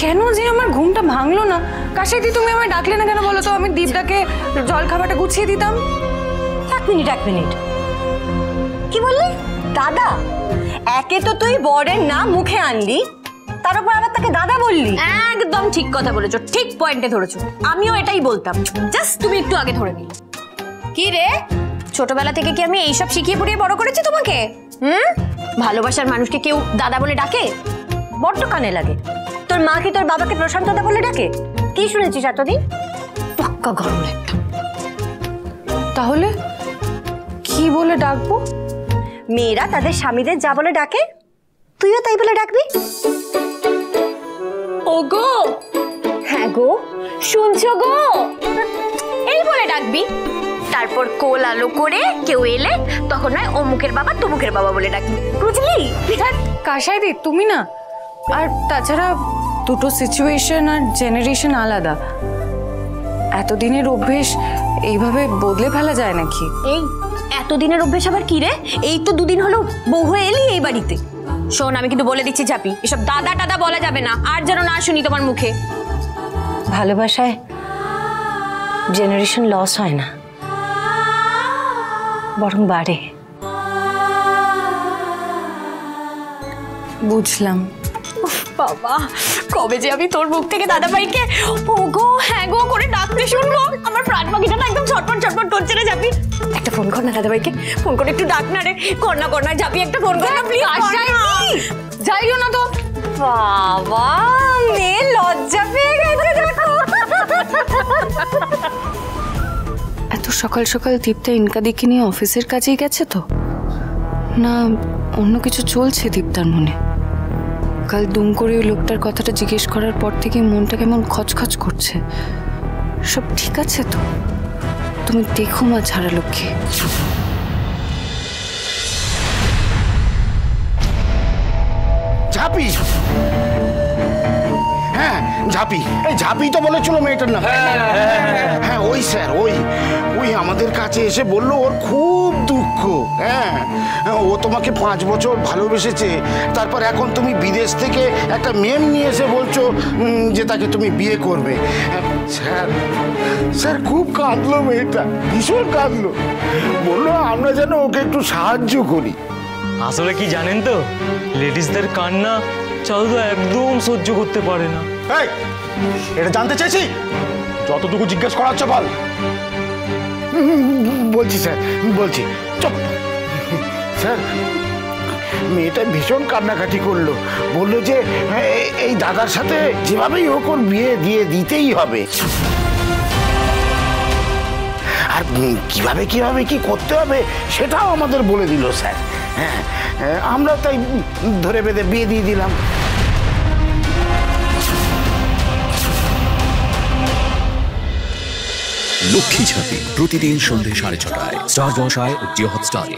কেন যে আমার ঘুমটা ভাঙলো না? কাশাইদি তুমি আমায় ডাকলে না কেন বলো তো? আমি দীপদাকে জল খাবারটা গুছিয়ে দিতাম। এক মিনিট, কি বললি? দাদা? একে তো তুই বরের নাম মুখে আনলি, তার উপর আবার তাকে দাদা বললি। একদম ঠিক কথা বলেছো, ঠিক পয়েন্টে ধরেছো। আমিও এটাই বলতাম, জাস্ট তুমি একটু আগে ধরে নিলে। কি রে, ছোটবেলা থেকে কি আমি এইসব শিখিয়ে পড়িয়ে বড় করেছি তোমাকে? ভালোবাসার মানুষকে কেউ দাদা বলে ডাকে? বড্ড কানে লাগে। তোর মা কি তোর বাবাকে প্রশান্ত দাদা বলে ডাকে? কি শুনেছিস এতদিন? পাক্কা গরম একটা। তাহলে কি বলে ডাকবো? মেয়েরা তাদের স্বামীদের যা বলে ডাকে, তুইও তাই বলে ডাকবি। ওগো, হ্যাঁ গো, শুনছো গো, এই বলে ডাকবি। তারপর কোল আলো করে কেউ এলে তখন নয় অমুকের বাবা তমুকের বাবা বলে ডাকবি, বুঝলি? কাশাইদি তুমি না, আর তাছাড়া দুটো সিচুয়েশন আর জেনারেশন আলাদা। এতদিনের অভ্যেস এইভাবে বদলে ফেলা যায় নাকি? এই এতদিনের অভ্যেস আবার কি রে? এই তো দুদিন হলো বউ হয়ে এলি এই বাড়িতে। শোন, আমি কিন্তু বলে দিচ্ছি ঝাপি, এসব দাদা টাদা বলা যাবে না, আর যেন না শুনি তোমার মুখে। ভালোবাসায় জেনারেশন লস হয় না, বরং বাড়ে। বুঝলাম। বাবা, কবে যে আমি তোর মুখ থেকে দাদা ভাইকে ওগো হ্যাঁ গো করে ডাকতে শুনবো, আমার প্রাণ পাখিটা না একদম ছটফট ছটফট করছে রে। ঝাপি, একটা ফোন কর না দাদা ভাইকে, ফোন করে একটু ডাক না রে। কর না ঝাপি, একটা ফোন কর না প্লিজ। যাইও না তো। বাবা, মেয়ে লজ্জা পেয়ে গেছে দেখো। এত সকাল সকাল দীপ্তা ইনকাদিকে নিয়ে অফিসের কাছেই গেছে তো, না অন্য কিছু চলছে দীপ্তার মনে? কাল দুম করে ওই লোকটার কথাটা জিজ্ঞেস করার পর থেকে মনটা কেমন খচখচ করছে। সব ঠিক আছে তো? তুমি দেখো মা ছাড়া লক্ষ্মী। ঝাপি, হ্যাঁ ঝাপি, এই ঝাপি তো বলেছিল মেয়েটার নাম। হ্যাঁ ওই স্যার, ওই আমাদের কাছে এসে বললো ওর খুব দুঃখ। হ্যাঁ, ও তোমাকে 5 বছর ভালোবেসেছে, তারপর এখন তুমি বিদেশ থেকে একটা মেম নিয়ে এসে বলছো যে তাকে তুমি বিয়ে করবে। স্যার খুব কাঁদলো মেয়েটা, ভীষণ কাঁদলো, বললো আমরা যেন ওকে একটু সাহায্য করি। আসলে কি জানেন তো, লেডিসদের কান্না চাঁদু তো একদম সহ্য করতে পারে না। এটা জানতে চাইছি, যতটুকু জিজ্ঞেস করা হচ্ছে বল। বলছি স্যার, বলছি। চুপ। স্যার, মেয়েটা ভীষণ কান্নাকাটি করলো, বললো যে এই দাদার সাথে যেভাবেই হোক ওর বিয়ে দিয়ে দিতেই হবে, আর কিভাবে কি করতে হবে সেটাও আমাদের বলে দিল স্যার। হ্যাঁ, আমরা তাই ধরে বেঁধে বিয়ে দিয়ে দিলাম। লক্ষ্মী ঝাঁপি প্রতিদিন সন্ধ্যে 6:30টায় স্টার জলসায় ও জিও হটস্টারে।